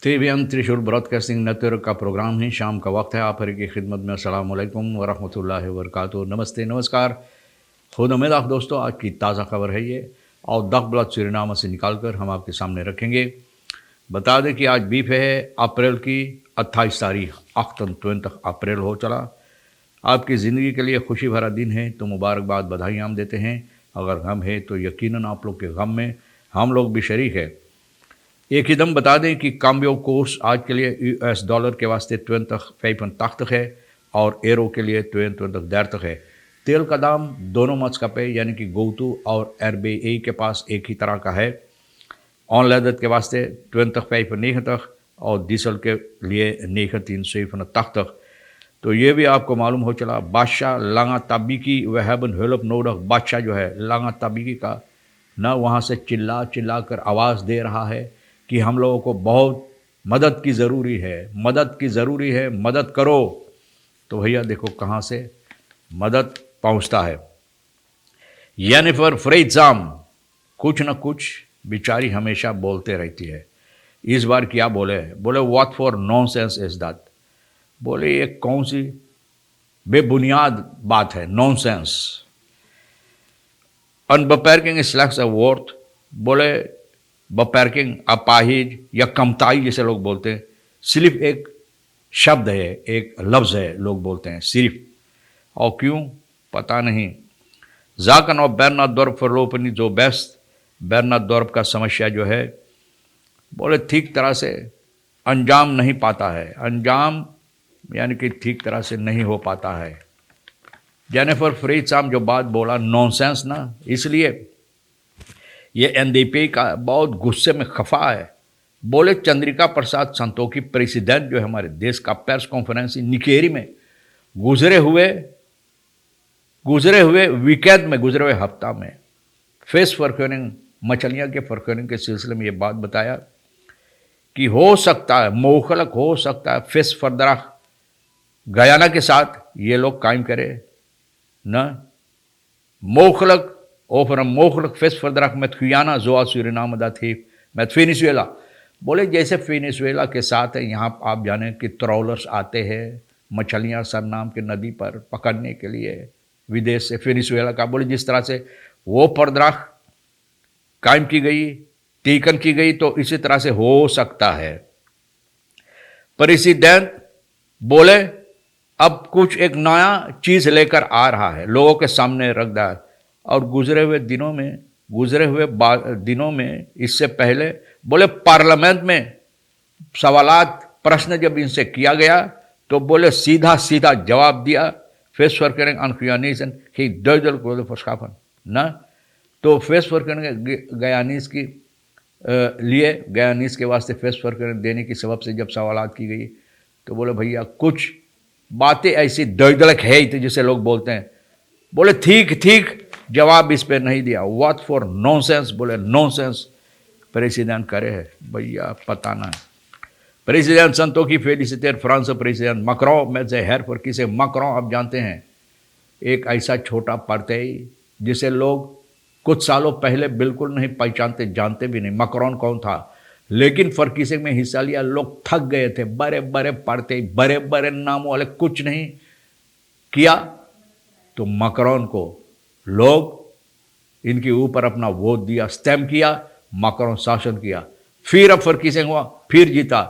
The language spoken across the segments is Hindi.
TVM त्रिशूल ब्रॉडकास्टिंग नेटवर्क का प्रोग्राम है। शाम का वक्त है। आप हर की खिदमत में अस्सलाम वालेकुम व रहमतुल्लाहि व बरकातुहू। नमस्ते, नमस्कार, खुद उम्मीद दोस्तों। आज की ताज़ा खबर है ये, और दकबला सूरीनाम से निकाल कर हम आपके सामने रखेंगे। बता दें कि आज बीफ है अप्रैल की 28 तारीख, अख्तन 20 अप्रैल हो चला। आपकी ज़िंदगी के लिए खुशी भरा दिन है तो मुबारकबाद, बधाई हम देते हैं। अगर गम है तो यकीनन आप लोग के गम में हम लोग भी शरीक है। एक ही दम बता दें कि काम्बियो कोर्स आज के लिए US डॉलर के वास्ते 20,85 है और एरो के लिए 22 है। तेल का दाम दोनों मस्कपे यानी कि गोतू और RBA के पास एक ही तरह का है। ऑन लेदर के वास्ते 20,95 और डीजल के लिए 19,387। तो ये भी आपको मालूम हो चला, बादशाह लांगा ताबिकी वहबन हेल्प नोडक बादशाह जो है लांगा ताबिकी का ना, वहाँ से चिल्ला चिल्ला कर आवाज़ दे रहा है कि हम लोगों को बहुत मदद की ज़रूरी है, मदद की ज़रूरी है, मदद करो। तो भैया देखो कहाँ से मदद पहुँचता है। येनिफर फ्रेइट्ज़ाम कुछ न कुछ बेचारी हमेशा बोलते रहती है। इस बार क्या बोले what for nonsense is that. बोले ये कौन सी बेबुनियाद बात है, नॉनसेंस। अनबेपर्किंग स्लैक्स अवॉर्ड, बोले बपैरकिंग अपाहिज या कमताई जैसे लोग बोलते हैं, सिर्फ एक शब्द है, एक लफ्ज़ है, लोग बोलते हैं सिर्फ, और क्यों पता नहीं। जाकन और बेर्नार्डोर्फ फॉरलोपनी जो बेस्ट बेर्नार्डोर्फ का समस्या जो है, बोले ठीक तरह से अंजाम नहीं पाता है। अंजाम यानी कि ठीक तरह से नहीं हो पाता है। जेनिफर फ्रेइट्ज़ाम जो बात बोला नॉनसेंस ना, इसलिए ये NDP का बहुत गुस्से में खफा है। बोले चंद्रिका प्रसाद संतोखी प्रेसिडेंट जो है हमारे देश का, प्रेस कॉन्फ्रेंस निकेरी में गुजरे हुए वीकेंड में, गुजरे हुए हफ्ता में फिश फॉरक्यूरिंग, मछलियाँ के फॉरक्यूरिंग के सिलसिले में ये बात बताया कि हो सकता है, मोखलक हो सकता है फिश फर्दरा गयाना के साथ ये लोग कायम करे न। मोखलक ओफर मोखलक फिश फर्दरा met Guyana zoals Suriname dat heeft met Venezuela. बोले जैसे वेनेजुएला के साथ है, यहाँ आप जाने कि ट्रॉलर्स आते हैं मछलियाँ सरनाम के नदी पर पकड़ने के लिए विदेश से, वेनेजुएला का। बोले जिस तरह से वो पर्दराख कायम की गई, टीकन की गई, तो इसी तरह से हो सकता है। प्रेसिडेंट बोले अब कुछ एक नया चीज़ लेकर आ रहा है, लोगों के सामने रख रहा है। और गुजरे हुए दिनों में इससे पहले बोले पार्लियामेंट में सवालात प्रश्न जब इनसे किया गया तो बोले सीधा सीधा जवाब दिया, फेस फॉरक्यूरिंग अनक्रियानीसन कि दर्जल को फस्काफन ना। तो फेस फॉरक्यूरिंग गयानीस की लिए गयानीस के वास्ते फेस फॉरक्यूरिंग देने की सबब से जब सवालात की गई तो बोले भैया कुछ बातें ऐसी दर्दलक है तो जिसे लोग बोलते हैं। बोले ठीक जवाब इस पर नहीं दिया। व्हाट फॉर नॉनसेंस, बोले नॉनसेंस प्रेसिडेंट करे है भैया, पता ना। प्रेसिडेंट संतोखी फेलिसिटेर फ्रांस प्रेसिडेंट मैक्रों में से हेर फॉर किसे मैक्रों आप जानते हैं, एक ऐसा छोटा पर्तेई जिसे लोग कुछ सालों पहले बिल्कुल नहीं पहचानते, जानते भी नहीं मैक्रों कौन था। लेकिन फर्कीसे में हिस्सा लिया, लोग थक गए थे। बड़े बड़े पर्तेई, बड़े बड़े नामों वाले कुछ नहीं किया तो मैक्रों को लोग इनके ऊपर अपना वोट दिया, स्टैम्प किया, मैक्रों शासन किया। फिर अब फर्कीसे हुआ, फिर जीता।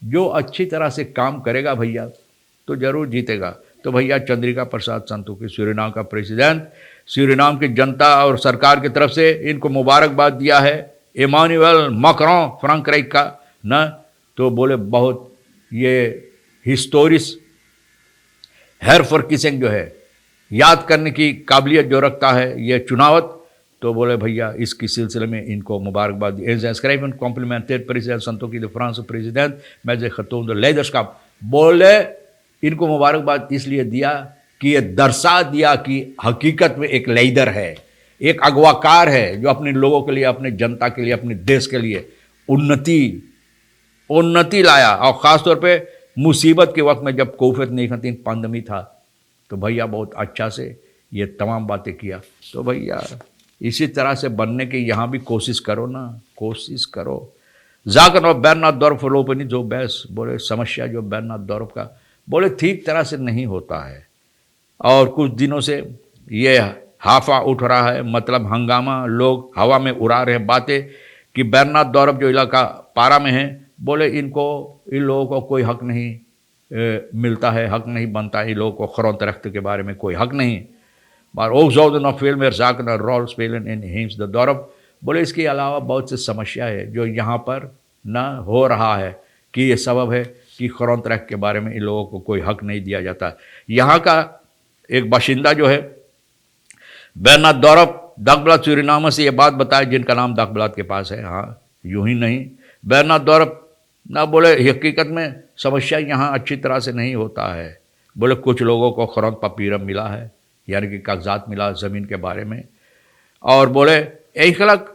जो अच्छी तरह से काम करेगा भैया तो जरूर जीतेगा। तो भैया चंद्रिका प्रसाद संतोखी सूरीनाम का प्रेसिडेंट, सूरीनाम की जनता और सरकार की तरफ से इनको मुबारकबाद दिया है। इमानुएल मैक्रों फ्रांक्राइक का न, तो बोले बहुत ये हिस्टोरिस हेर फर्कीसेंग जो है याद करने की काबिलियत जो रखता है ये चुनावत। तो बोले भैया इसकी सिलसिले में इनको मुबारकबाद दी। Complimented president Santokhi the France president मैं जे खतून द लेदर्स का। बोले इनको मुबारकबाद इसलिए दिया कि ये दर्शा दिया कि हकीकत में एक लीडर है, एक अगवाकार है जो अपने लोगों के लिए, अपने जनता के लिए, अपने देश के लिए उन्नति लाया। और ख़ासतौर पे मुसीबत के वक्त में जब कोविड-19 पैंडेमी था तो भैया बहुत अच्छा से ये तमाम बातें किया। तो भैया इसी तरह से बनने की यहाँ भी कोशिश करो ना, कोशिश करो। जाकर और बेर्नार्डोर्फ लोपनी जो बहस बोले समस्या जो बेर्नार्डोर्फ का बोले ठीक तरह से नहीं होता है और कुछ दिनों से ये हाफा उठ रहा है, मतलब हंगामा, लोग हवा में उड़ा रहे हैं बातें कि बेर्नार्डोर्फ जो इलाका पारा में है बोले इनको इन लोगों को कोई हक नहीं मिलता है, हक नहीं बनता है, इन लोगों को ग्ronterechten के बारे में कोई हक नहीं। Maar ook zouden nog veel meer zaken een rol spelen in Heemsdorp। बोले इसके अलावा बहुत सी समस्या है जो यहाँ पर न हो रहा है कि ये सबब है कि ग्ronterecht के बारे में इन लोगों को कोई हक नहीं दिया जाता। यहाँ का एक बाशिंदा जो है बेर्नार्डोर्फ दagblad सूरीनाम से ये बात बताए, जिनका नाम दagblad के पास है। हाँ, यूं ही नहीं, बेर्नार्डोर्फ ना बोले हकीकत में समस्या यहाँ अच्छी तरह से नहीं होता है। बोले कुछ लोगों को ग्रंथ पपीरम मिला है, यानी कि कागजात मिला ज़मीन के बारे में, और बोले एक अलग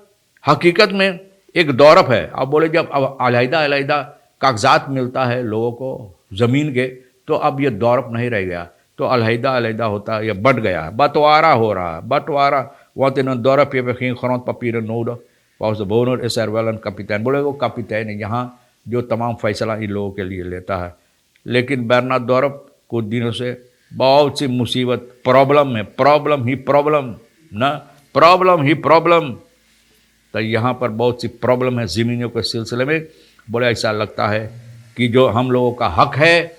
हकीकत में एक दौरफ है। अब बोले जब अब अलहदा कागजात मिलता है लोगों को ज़मीन के, तो अब ये दौरफ नहीं रह गया, तो अलहदा होता है, ये बट गया है, बंटवारा हो रहा है, बंटवारा wat in een dorp hebben geen grondpapieren nodig, was de bewoner is er wel een kapitein। बोले वो kapitein है यहाँ जो तमाम फैसला इन लोगों के लिए लेता है। लेकिन बेर्नार्डोर्फ कुछ दिनों से बहुत सी मुसीबत, प्रॉब्लम है, प्रॉब्लम ही प्रॉब्लम। तो यहाँ पर बहुत सी प्रॉब्लम है ज़मीनों के सिलसिले में। बोले ऐसा लगता है कि जो हम लोगों का हक है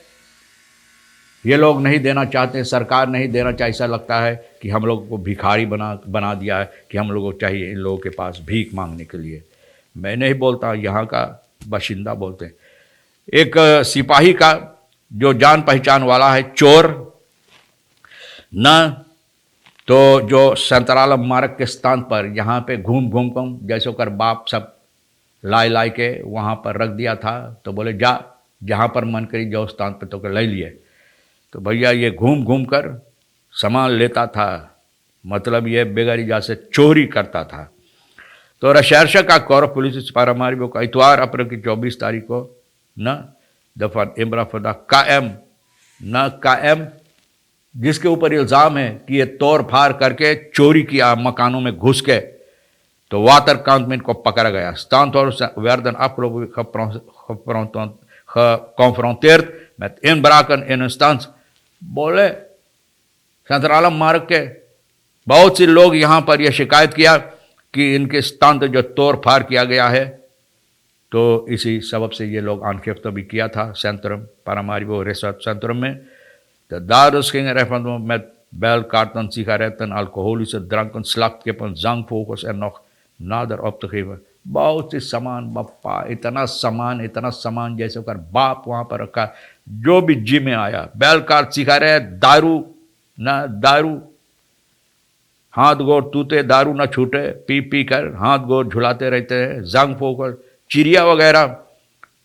ये लोग नहीं देना चाहते, सरकार नहीं देना चाहे। ऐसा लगता है कि हम लोगों को भिखारी बना दिया है, कि हम लोगों को चाहिए इन लोगों के पास भीख मांगने के लिए। मैं नहीं बोलता, यहाँ का बाशिंदा बोलते हैं। एक सिपाही का जो जान पहचान वाला है चोर न, तो जो संतरालम मार्ग के स्थान पर यहाँ पे घूम जैसे कर बाप सब लाई के वहाँ पर रख दिया था। तो बोले जा जहाँ पर मन करी जो स्थान पर तो ले लिए। तो भैया ये घूम कर सामान लेता था, मतलब ये बेगारी जा से चोरी करता था। तो रशर्षा का कौर पुलिस पारामारी को इतवार अप्रैल की 24 तारीख को न दफा इमराफदा कायम जिसके ऊपर इल्ज़ाम है कि ये तोड़ फाड़ करके चोरी किया मकानों में घुस के, तो वाटर काउंटमेंट को पकड़ा गया। Standort werden afgelopen geconfronteerd met inbraken in een stand। बोले संतरालम मार्ग के बहुत से लोग यहाँ पर यह शिकायत किया कि इनके स्थान जो तोड़ फाड़ किया गया है, तो इसी सबब से ये लोग आंखेफ्त भी किया था सेंट्रम Paramaribo रिसर्च सेंट्रम में। De daders gingen er van met belkaarten, sigaretten, alcoholische dranken, slagkippen, zangvogels en nog nader op te geven। बहुत सी सामान बप्पा, इतना सामान जैसे कर बाप वहाँ पर रखा, जो भी जी में आया, बैलकार, सिगारेट, दारू, हाथ गोर तूते, दारू न छूटे, पी कर हाथ गोर झुलाते रहते हैं, जंग फोकर, चिड़िया वगैरह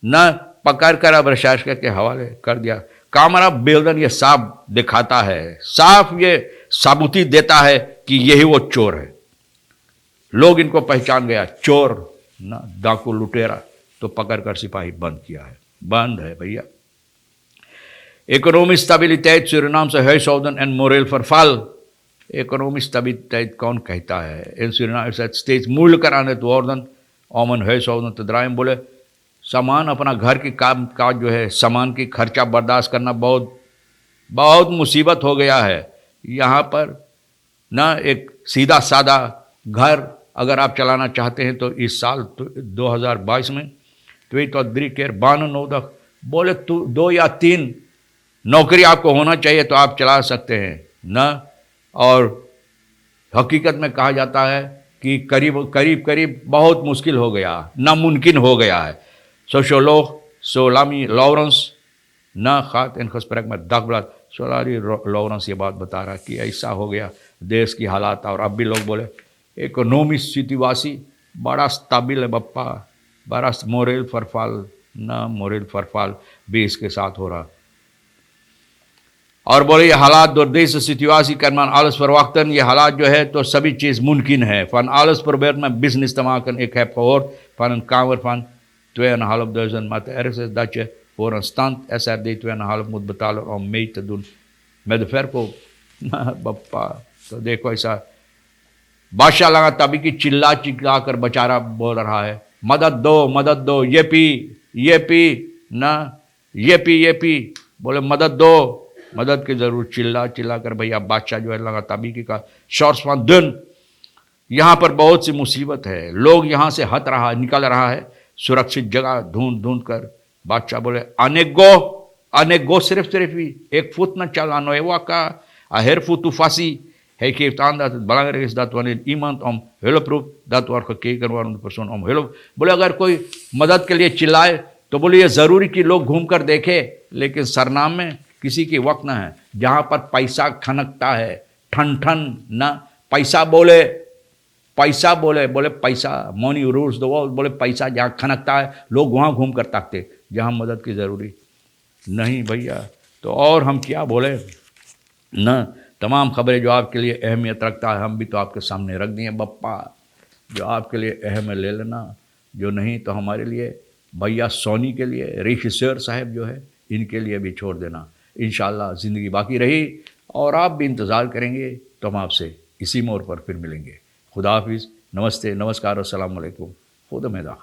न पकड़ कर अब प्रशासन के हवाले कर दिया। कामरा बेलदन ये साफ दिखाता है, साफ ये साबुती देता है कि यही वो चोर है। लोग इनको पहचान गया, चोर ना डाकू लुटेरा, तो पकड़कर सिपाही बंद है भैया। Economisch stabiliteit Surinaamse huishouden en moreel verval। Economisch stabiliteit कौन कहता है? In Suriname is het steeds moeilijker aan het worden om een huishouden te draaien। बोले सामान अपना घर की काम काज जो है, सामान की खर्चा बर्दाश्त करना बहुत मुसीबत हो गया है यहाँ पर ना। एक सीधा सादा घर अगर आप चलाना चाहते हैं तो इस साल 2022 में तो केर बान नोदक बोले 2 या 3 नौकरी आपको होना चाहिए तो आप चला सकते हैं ना। और हकीकत में कहा जाता है कि करीब बहुत मुश्किल हो गया, नामुमकिन हो गया है। सोशोलोग सोलामी लॉरेंस ना खात इन gesprek में dagblad सोलारी लॉरेंस ये बात बता रहा है कि ऐसा हो गया देश की हालात। और अब भी लोग बोले इकोनॉमिक सिचुएसी बड़ा स्टेबल है बप्पा, बड़ा मोरल फरफाल भी इसके साथ हो रहा। और बोले ये हालात door deze situatie kan men alles verwachten। ये हालात जो है तो सभी चीज़ मुमकिन है। Van alles probeert men business te maken। Ik heb gehoord van een kamer van 2.500, maar het ergste is dat je voor een stand SRD 2.5 moet betalen om mee te doen met de verkoop। Bappa तो देखो ऐसा बादशाह लगा तभी की चिल्ला कर बेचारा बोल रहा है, मदद दो, ये पी ना, ये पी, बोले मदद दो, मदद की जरूर, चिल्ला कर भैया बादशाह जो है लगा ताबीकी का शौर्समान दिन। यहाँ पर बहुत सी मुसीबत है, लोग यहाँ से निकल रहा है सुरक्षित जगह ढूंढ कर। बादशाह बोले आने गो सिर्फ ही 1 फुट न चलानो एवा का अहेर फुट फासी है कि belangrijk is dat wanneer iemand om hulp roept dat wordt gekeken waarom de persoon om hulp। बोले अगर कोई मदद के लिए चिल्लाए तो बोले ये जरूरी कि लोग घूम कर देखे, लेकिन सरनाम में किसी की वक्त ना है। जहाँ पर पैसा खनकता है ठन ना, पैसा बोले बोले पैसा मनी रूल्स दो, बोले पैसा जहाँ खनकता है लोग वहाँ घूम कर ताकते, जहाँ मदद की ज़रूरी नहीं भैया। तो और हम क्या बोले ना, तमाम खबरें जो आपके लिए अहमियत रखता है हम भी तो आपके सामने रख दिए बप्पा। जो आपके लिए अहम है ले लेना, जो नहीं तो हमारे लिए भैया सोनी के लिए रिशर साहब जो है इनके लिए भी छोड़ देना। इंशाल्लाह ज़िंदगी बाकी रही और आप भी इंतज़ार करेंगे तो हम आपसे इसी मोड़ पर फिर मिलेंगे। खुदा हाफिज़, नमस्ते, नमस्कार, अस्सलाम वालेकुम, खुदा मेदा।